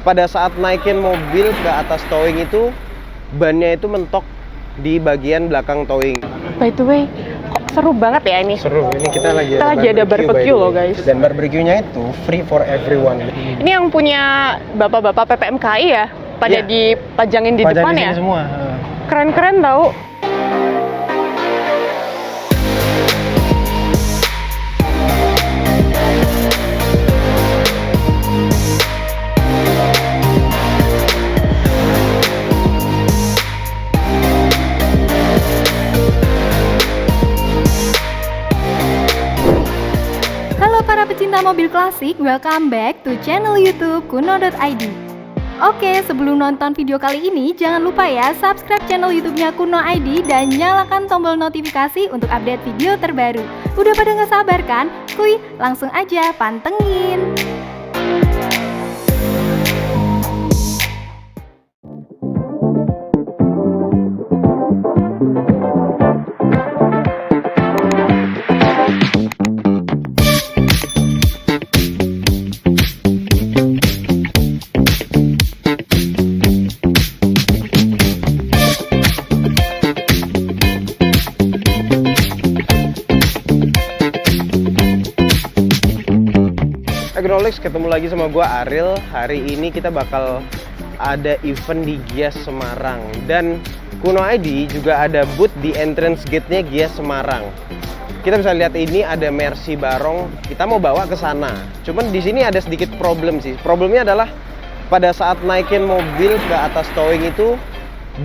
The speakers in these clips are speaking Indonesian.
pada saat naikin mobil ke atas towing itu bannya itu mentok di bagian belakang towing. By the way, kok seru banget ya ini? Seru, ini kita lagi ada barbecue loh guys. Dan barbeque-nya itu free for everyone. Ini yang punya bapak-bapak PPMKI ya? Pada dipajangin di depan ya? Semua. Keren-keren tau. Para pecinta mobil klasik, welcome back to channel YouTube Kuno.id. Oke, sebelum nonton video kali ini, jangan lupa ya subscribe channel YouTube-nya Kuno.id dan nyalakan tombol notifikasi untuk update video terbaru. Udah pada nggak sabar kan? Kuy, langsung aja pantengin. Agrolex, ketemu lagi sama gua Ariel. Hari ini kita bakal ada event di Gias Semarang dan Kuno.id juga ada booth di entrance gate-nya Gias Semarang. Kita bisa lihat ini ada Mercy Barong. Kita mau bawa ke sana. Cuman di sini ada sedikit problem sih. Problemnya adalah pada saat naikin mobil ke atas towing itu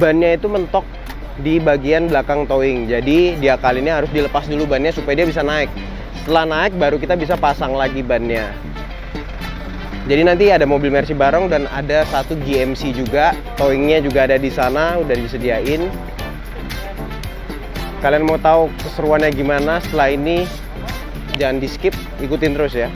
bannya itu mentok di bagian belakang towing. Jadi dia kali ini harus dilepas dulu bannya supaya dia bisa naik. Setelah naik baru kita bisa pasang lagi bannya. Jadi nanti ada mobil Mercy Barong dan ada satu GMC juga, towingnya juga ada di sana, udah disediain. Kalian mau tahu keseruannya gimana setelah ini? Jangan di skip, ikutin terus ya.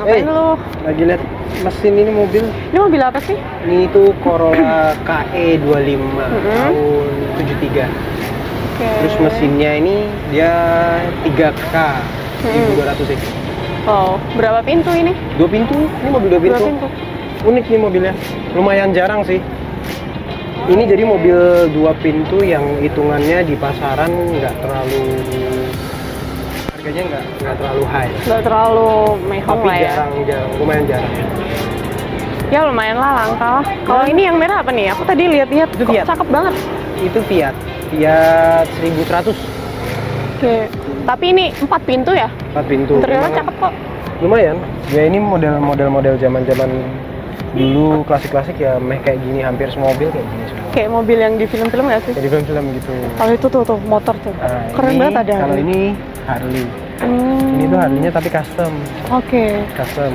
Ngapain lu? Lagi lihat mesin ini mobil. Ini mobil apa sih? Ini tuh Corolla KE 25 tahun 73. Oke. Terus mesinnya ini dia 3K 1200 cc. Oh, berapa pintu ini? 2 pintu. Ini mobil 2 pintu. Dua pintu. Unik nih mobilnya. Lumayan jarang sih. Ini jadi mobil 2 pintu yang hitungannya di pasaran nggak terlalu, harganya nggak terlalu high. Nggak terlalu mehong Tapi lah ya. jarang, lumayan jarang. Ya lumayan lah, langka lah. Kalau ini yang merah apa nih? Aku tadi lihat-lihat, Itu kok Fiat. cakep banget. Itu Fiat 1100. Oke. Tapi ini 4 pintu ya? 4 pintu. Interiornya Memang cakep kok. lumayan. Ya ini model zaman-zaman dulu klasik-klasik ya, meh kayak gini, hampir semua mobil kayak gini semua. Kayak mobil yang di film-film nggak sih? Kayak di film-film gitu. Kalau itu tuh motor tuh. Nah, Keren ini- banget ada. Kalau ini Harley. Hmm. Ini tuh Harley-nya tapi custom. Oke. Custom.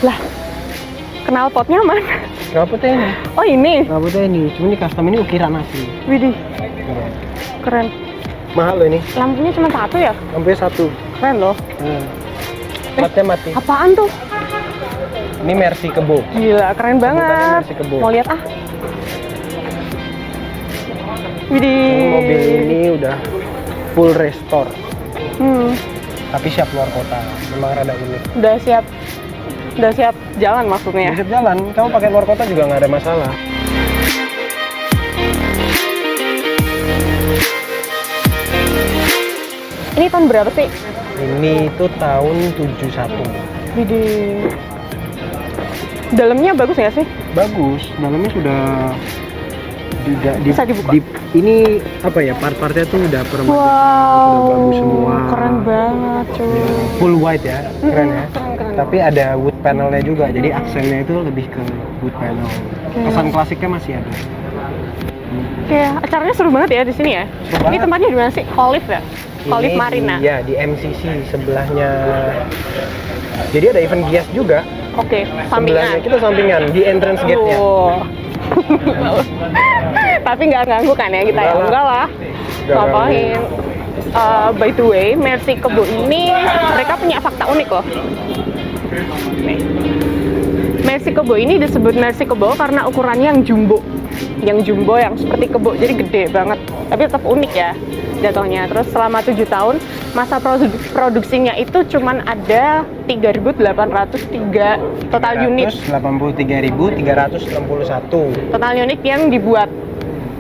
Lah, knalpotnya mana? Knalpotnya ini. Oh ini. Knalpotnya ini. Cuma ini custom, ini ukiran asli. Widih, Iya. keren. Mahal loh ini. Lampunya cuma satu ya? Lampunya 1. Keren loh. Platnya mati. Apaan tuh? Ini Mercy Kebo. Gila, keren banget. Mercy Kebo. Mau lihat ah? Ini Widih. mobil ini udah full restore, Hmm, tapi siap luar kota. Memang rada unik. udah siap jalan maksudnya. Bisa jalan, kamu pakai luar kota juga nggak ada masalah. Ini tahun berapa sih? Ini itu tahun 71. Widih. Dalamnya bagus nggak sih? Bagus, dalamnya sudah Bisa dibuka? ini apa ya, part-partnya tuh udah permanen, Wow, sudah bagus semua. keren banget cuy. Ya, full white ya, keren ya. keren. Tapi ada wood panelnya juga, jadi aksennya itu lebih ke wood panel. Kesan klasiknya masih ada. Kayak acaranya seru banget ya di sini ya. Seru Ini banget. tempatnya di mana sih? Olive ya? Olive Marina. Ya, di MCC sebelahnya. Jadi ada event Gias juga. Oke, Sebelahnya sampingan. kita sampingan di entrance gate-nya. Oh. Tapi nggak ganggu kan ya kita ya? Enggak lah. Enggak lah. Nggak Ngapain? By the way, Mercy Kebo ini mereka punya fakta unik loh. Nih. Mercy Kebo ini disebut Mercy Kebo karena ukurannya yang jumbo. Yang jumbo yang seperti kebo, jadi gede banget. Tapi tetap unik ya jatuhnya. Terus selama 7 tahun masa produksinya itu cuman ada 3.803 total unit. 83.361. Total unit yang dibuat.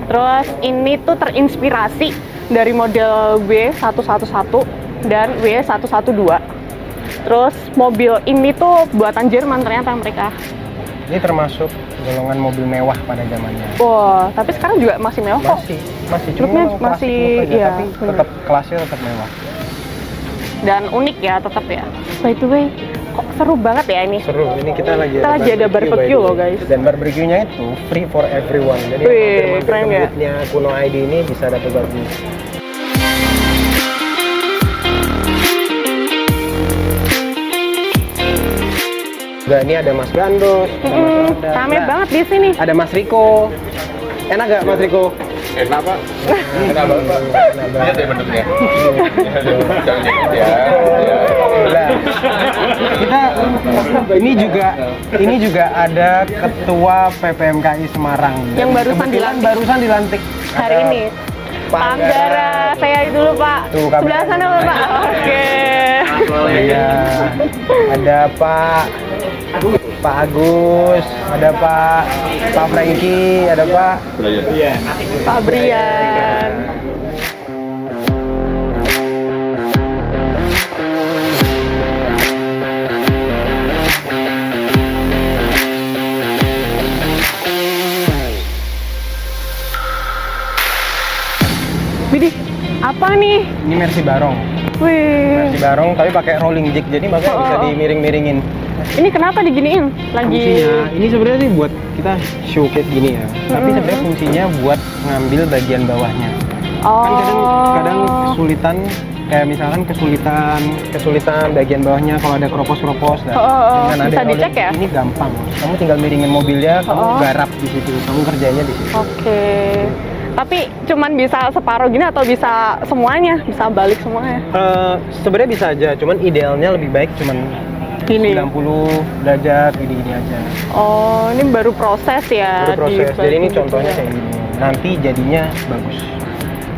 Terus ini tuh terinspirasi dari model W111 dan W112. Terus mobil ini tuh buatan Jerman ternyata mereka. Ini termasuk golongan mobil mewah pada zamannya. Wah, tapi sekarang juga masih mewah kok. Masih cuma Looknya memang klasik masih, look aja, iya, tapi bener. tetap kelasnya tetap mewah. Dan unik ya tetap ya. By the way, kok seru banget ya ini. Seru, ini kita lagi ada barbecue by the loh, way. guys. Dan barbecue-nya itu free for everyone. Jadi Wih, yang mampir keren ke ya? booth-nya Kuno ID ini bisa dapat barbecue. Juga ini ada Mas Gandos, ada Mas Rada. Rame Nah, banget di sini. ada Mas Riko. Enak gak Mas Riko? Enak pak, enak banget pak. Lihat ya bentuknya. Jangan jadi ya. Nah, kita ini juga ada ketua PPMKI Semarang Yang barusan Kebetulan dilantik. barusan dilantik Hari Ada ini. Pak Pak Anggara, saya dulu Pak. Tuh, kamera. Sebelah sana Bapak. Oke. Iya, ada Pak Agus, ada Pak Franky, ada Pak Pak Brian. Widih, apa nih? ini Mercy Barong. Wih, Mercy Barong tapi pakai rolling jig, jadi makanya bisa Oh. dimiring-miringin. ini kenapa diginiin? Lagi Fungsinya ini sebenarnya sih buat kita showcase gini ya. Tapi sebenarnya fungsinya buat ngambil bagian bawahnya. oh. Kan kadang kesulitan, kayak misalkan kesulitan bagian bawahnya kalau ada keropos-keropos. Nah, dengan ada Bisa rolling dicek ya? ini gampang. Kamu tinggal miringin mobilnya, kamu Oh. garap di situ, kamu kerjanya di situ. Oke. Tapi cuman bisa separuh gini atau bisa semuanya? Bisa balik semuanya? Sebenarnya bisa aja, cuman idealnya lebih baik cuman Gini? 90 derajat gini-gini aja. Oh, ini baru proses ya? Itu proses. Jadi ini dibalik contohnya gitu kayak gini. Nanti jadinya bagus.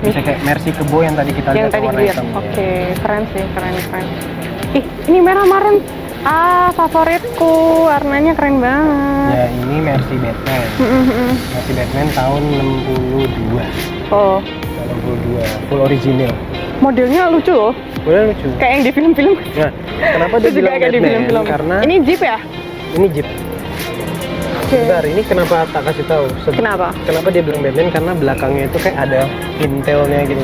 Bisa kayak Mercy Kebo yang tadi kita yang lihat tadi warna lihat. hitam. Oke, keren sih, keren. Ih, ini merah marun. Favoritku, warnanya keren banget. Ya, ini Mercy Batman. Mercy Batman tahun 62. Oh, 62, full original. modelnya lucu loh. Boleh lucu. Kayak yang di film-film. Nah, kenapa dia Itu juga bilang kayak di Batman? film-film. Karena Ini Jeep ya? ini Jeep. Sebentar, ini kenapa tak kasih tahu? Kenapa? Kenapa dia bilang Batman? Karena belakangnya itu kayak ada intelnya gitu.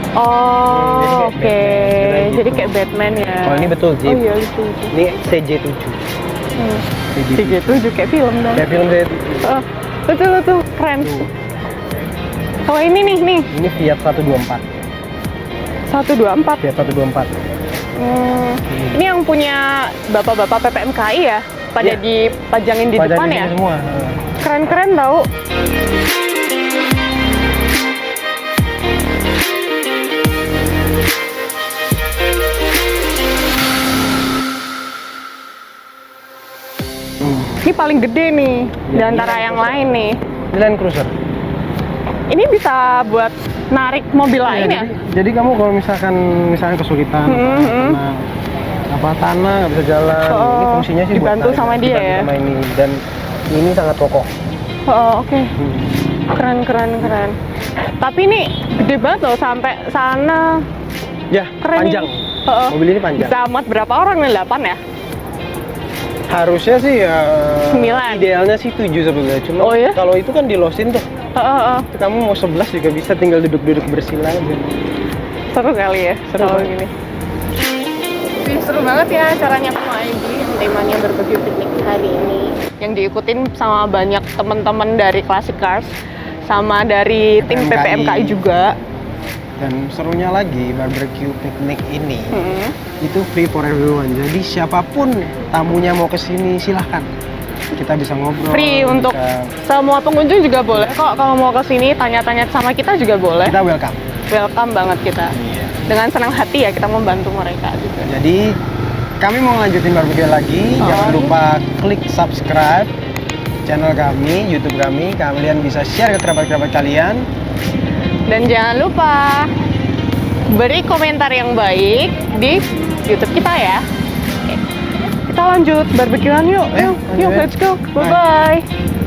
Oh, jadi kayak oke. Batman, gitu. Jadi kayak Batman ya. Oh, ini betul Jeep. Oh iya, lucu. Ini CJ7. CJ7 kayak film dong. Kayak film CJ7. Oh, lucu, keren. Kalau ini nih. Ini Fiat 124. 124. Fiat 124. Ini yang punya bapak-bapak PPMKI ya? Pada Iya. dipajangin di Pada depan di ya? sini semua. Keren-keren tau. Ini paling gede nih, di Iya, antara ini yang Land lain nih. Ini Land Cruiser. Ini bisa buat narik mobil lain ya? Jadi kamu kalau misalnya kesulitan karena tanah nggak bisa jalan, ini fungsinya sih dibantu buat sama narik, dia dibantu ya? sama ini, dan ini sangat kokoh. Oh, oke. Keren. Tapi ini gede banget loh, sampai sana. Ya, Keren panjang. ini. Mobil ini panjang. Bisa muat berapa orang nih? 8 ya? Harusnya sih ya 9. idealnya sih 7 sebenarnya. Cuma Oh ya? kalau itu kan dilosin tuh. Heeh. Kamu mau 11 juga bisa, tinggal duduk-duduk bersila aja. Seru kali ya, Seru kalau banget. gini. Seru banget ya acaranya Kuno ID yang temanya berbagi piknik hari ini. Yang diikutin sama banyak teman-teman dari Classic Cars, sama dari tim PPMKI. PPMKI juga. Dan serunya lagi, barbecue piknik ini Hmm. itu free for everyone. Jadi siapapun tamunya mau kesini silahkan. Kita bisa ngobrol. Free untuk bisa- semua pengunjung juga boleh kok. Kalau mau kesini tanya-tanya sama kita juga boleh. kita welcome. Welcome banget kita. Dengan senang hati ya kita membantu mereka juga. Jadi kami mau lanjutin barbecue lagi. Jangan lupa klik subscribe channel kami, YouTube kami. Kalian bisa share ke kerabat-kerabat kalian. Dan jangan lupa beri komentar yang baik di YouTube kita ya. Oke. Kita lanjut barbekyuan yuk. Ayo, Yuk, lanjut ya. let's go. Bye. Bye-bye.